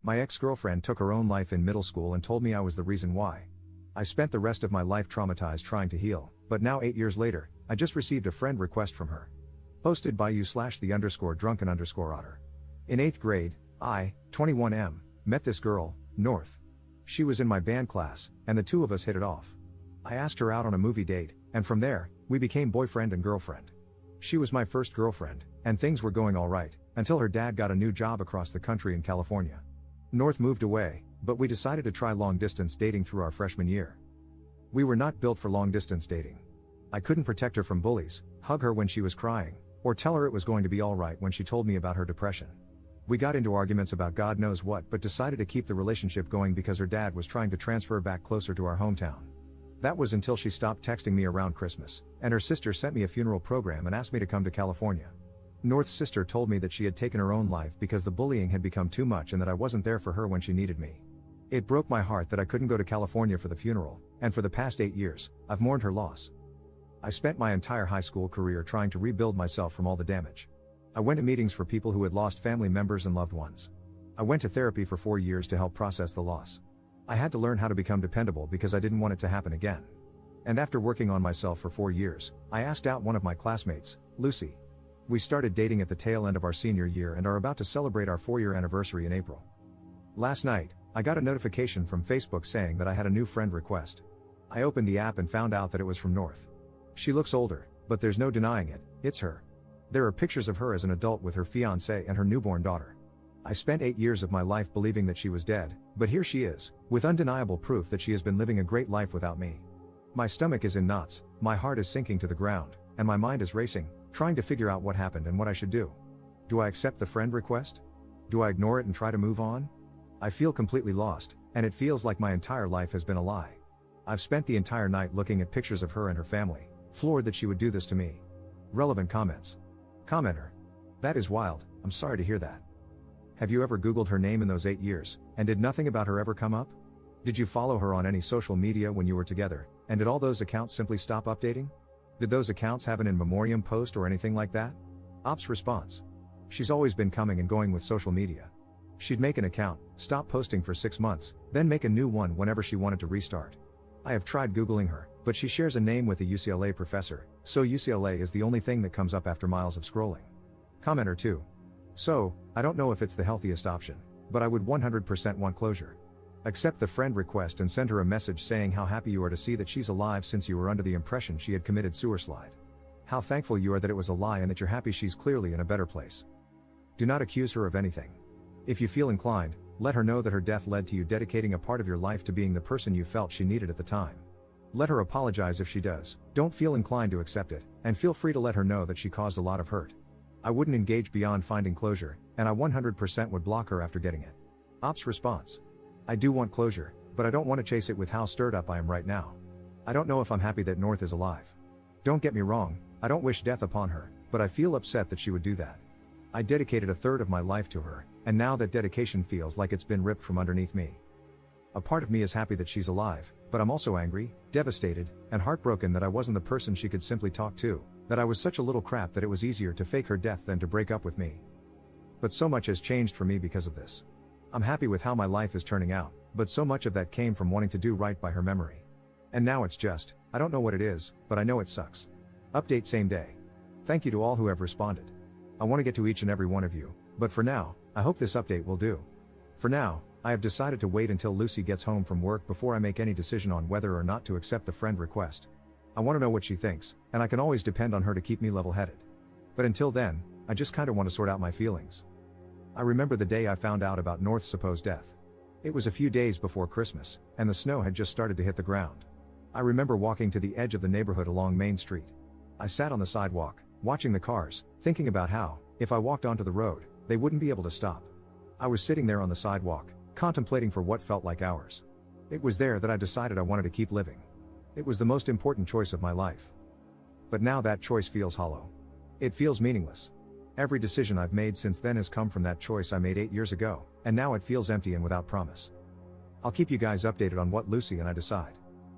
My ex-girlfriend took her own life in middle school and told me I was the reason why. I spent the rest of my life traumatized trying to heal, but now 8 years later, I just received a friend request from her. Posted by you/the_drunken_otter. In 8th grade, I, 21M, met this girl, North. She was in my band class, and the two of us hit it off. I asked her out on a movie date, and from there, we became boyfriend and girlfriend. She was my first girlfriend, and things were going alright, until her dad got a new job across the country in California. North moved away, but we decided to try long-distance dating through our freshman year. We were not built for long-distance dating. I couldn't protect her from bullies, hug her when she was crying, or tell her it was going to be alright when she told me about her depression. We got into arguments about God knows what but decided to keep the relationship going because her dad was trying to transfer back closer to our hometown. That was until she stopped texting me around Christmas, and her sister sent me a funeral program and asked me to come to California. North's sister told me that she had taken her own life because the bullying had become too much and that I wasn't there for her when she needed me. It broke my heart that I couldn't go to California for the funeral, and for the past 8 years, I've mourned her loss. I spent my entire high school career trying to rebuild myself from all the damage. I went to meetings for people who had lost family members and loved ones. I went to therapy for 4 years to help process the loss. I had to learn how to become dependable because I didn't want it to happen again. And after working on myself for 4 years, I asked out one of my classmates, Lucy. We started dating at the tail end of our senior year and are about to celebrate our 4-year anniversary in April. Last night, I got a notification from Facebook saying that I had a new friend request. I opened the app and found out that it was from North. She looks older, but there's no denying it, it's her. There are pictures of her as an adult with her fiancé and her newborn daughter. I spent 8 years of my life believing that she was dead, but here she is, with undeniable proof that she has been living a great life without me. My stomach is in knots, my heart is sinking to the ground, and my mind is racing, trying to figure out what happened and what I should do. Do I accept the friend request? Do I ignore it and try to move on? I feel completely lost, and it feels like my entire life has been a lie. I've spent the entire night looking at pictures of her and her family, floored that she would do this to me. Relevant comments. Commenter. That is wild, I'm sorry to hear that. Have you ever Googled her name in those 8 years, and did nothing about her ever come up? Did you follow her on any social media when you were together, and did all those accounts simply stop updating? Did those accounts have an in memoriam post or anything like that? Ops response. She's always been coming and going with social media. She'd make an account, stop posting for 6 months, then make a new one whenever she wanted to restart. I have tried Googling her, but she shares a name with a UCLA professor, so UCLA is the only thing that comes up after miles of scrolling. Commenter 2. So, I don't know if it's the healthiest option, but I would 100% want closure. Accept the friend request and send her a message saying how happy you are to see that she's alive since you were under the impression she had committed suicide. How thankful you are that it was a lie and that you're happy she's clearly in a better place. Do not accuse her of anything. If you feel inclined, let her know that her death led to you dedicating a part of your life to being the person you felt she needed at the time. Let her apologize if she does, don't feel inclined to accept it, and feel free to let her know that she caused a lot of hurt. I wouldn't engage beyond finding closure, and I 100% would block her after getting it. Ops response. I do want closure, but I don't want to chase it with how stirred up I am right now. I don't know if I'm happy that North is alive. Don't get me wrong, I don't wish death upon her, but I feel upset that she would do that. I dedicated a third of my life to her, and now that dedication feels like it's been ripped from underneath me. A part of me is happy that she's alive, but I'm also angry, devastated, and heartbroken that I wasn't the person she could simply talk to, that I was such a little crap that it was easier to fake her death than to break up with me. But so much has changed for me because of this. I'm happy with how my life is turning out, but so much of that came from wanting to do right by her memory. And now it's just, I don't know what it is, but I know it sucks. Update same day. Thank you to all who have responded. I want to get to each and every one of you, but for now, I hope this update will do. For now, I have decided to wait until Lucy gets home from work before I make any decision on whether or not to accept the friend request. I want to know what she thinks, and I can always depend on her to keep me level-headed. But until then, I just kinda want to sort out my feelings. I remember the day I found out about North's supposed death. It was a few days before Christmas, and the snow had just started to hit the ground. I remember walking to the edge of the neighborhood along Main Street. I sat on the sidewalk, watching the cars, thinking about how, if I walked onto the road, they wouldn't be able to stop. I was sitting there on the sidewalk, contemplating for what felt like hours. It was there that I decided I wanted to keep living. It was the most important choice of my life. But now that choice feels hollow. It feels meaningless. Every decision I've made since then has come from that choice I made 8 years ago, and now it feels empty and without promise. I'll keep you guys updated on what Lucy and I decide.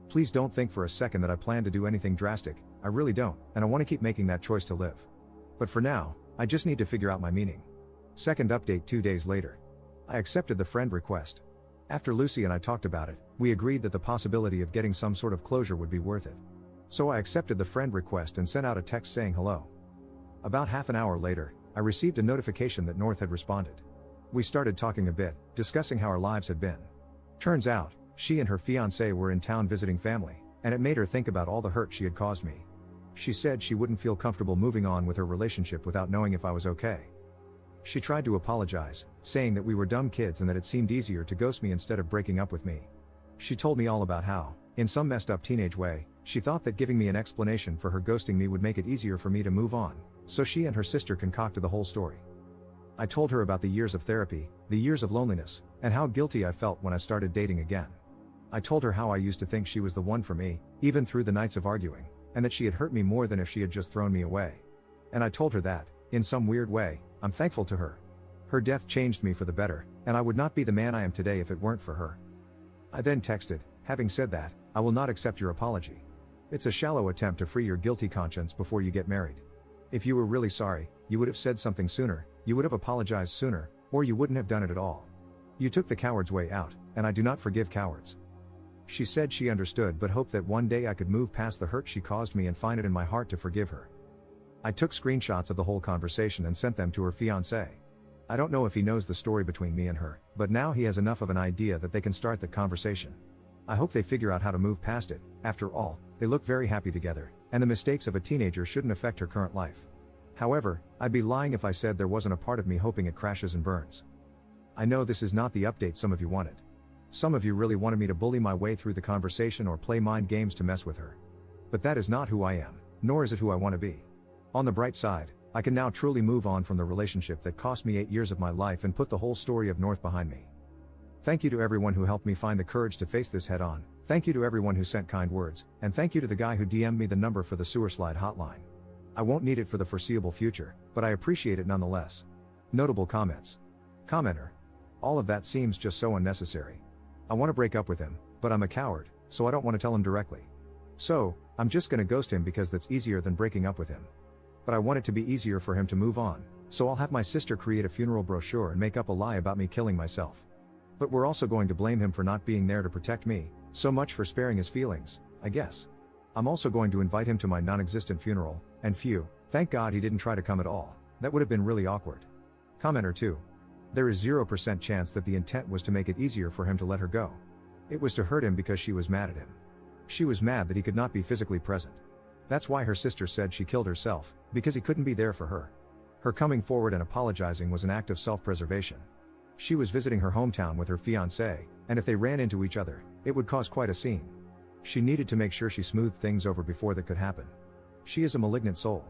Please don't think for a second that I plan to do anything drastic, I really don't, and I want to keep making that choice to live. But for now, I just need to figure out my meaning. Second update 2 days later. I accepted the friend request. After Lucy and I talked about it, we agreed that the possibility of getting some sort of closure would be worth it. So I accepted the friend request and sent out a text saying hello. About half an hour later, I received a notification that North had responded. We started talking a bit, discussing how our lives had been. Turns out, she and her fiancé were in town visiting family, and it made her think about all the hurt she had caused me. She said she wouldn't feel comfortable moving on with her relationship without knowing if I was okay. She tried to apologize, saying that we were dumb kids and that it seemed easier to ghost me instead of breaking up with me. She told me all about how, in some messed up teenage way, she thought that giving me an explanation for her ghosting me would make it easier for me to move on, so she and her sister concocted the whole story. I told her about the years of therapy, the years of loneliness, and how guilty I felt when I started dating again. I told her how I used to think she was the one for me, even through the nights of arguing, and that she had hurt me more than if she had just thrown me away. And I told her that, in some weird way, I'm thankful to her. Her death changed me for the better, and I would not be the man I am today if it weren't for her. I then texted, having said that, I will not accept your apology. It's a shallow attempt to free your guilty conscience before you get married. If you were really sorry, you would have said something sooner, you would have apologized sooner, or you wouldn't have done it at all. You took the coward's way out, and I do not forgive cowards. She said she understood but hoped that one day I could move past the hurt she caused me and find it in my heart to forgive her. I took screenshots of the whole conversation and sent them to her fiancé. I don't know if he knows the story between me and her, but now he has enough of an idea that they can start the conversation. I hope they figure out how to move past it. After all, they look very happy together, and the mistakes of a teenager shouldn't affect her current life. However, I'd be lying if I said there wasn't a part of me hoping it crashes and burns. I know this is not the update some of you wanted. Some of you really wanted me to bully my way through the conversation or play mind games to mess with her. But that is not who I am, nor is it who I want to be. On the bright side, I can now truly move on from the relationship that cost me 8 years of my life and put the whole story of North behind me. Thank you to everyone who helped me find the courage to face this head on, thank you to everyone who sent kind words, and thank you to the guy who DM'd me the number for the sewer slide hotline. I won't need it for the foreseeable future, but I appreciate it nonetheless. Notable comments. Commenter. All of that seems just so unnecessary. I want to break up with him, but I'm a coward, so I don't want to tell him directly. So, I'm just gonna ghost him because that's easier than breaking up with him. But I want it to be easier for him to move on, so I'll have my sister create a funeral brochure and make up a lie about me killing myself. But we're also going to blame him for not being there to protect me, so much for sparing his feelings, I guess. I'm also going to invite him to my non-existent funeral, and phew, thank God he didn't try to come at all, that would have been really awkward. Commenter 2. There is 0% chance that the intent was to make it easier for him to let her go. It was to hurt him because she was mad at him. She was mad that he could not be physically present. That's why her sister said she killed herself, because he couldn't be there for her. Her coming forward and apologizing was an act of self-preservation. She was visiting her hometown with her fiancé, and if they ran into each other, it would cause quite a scene. She needed to make sure she smoothed things over before that could happen. She is a malignant soul.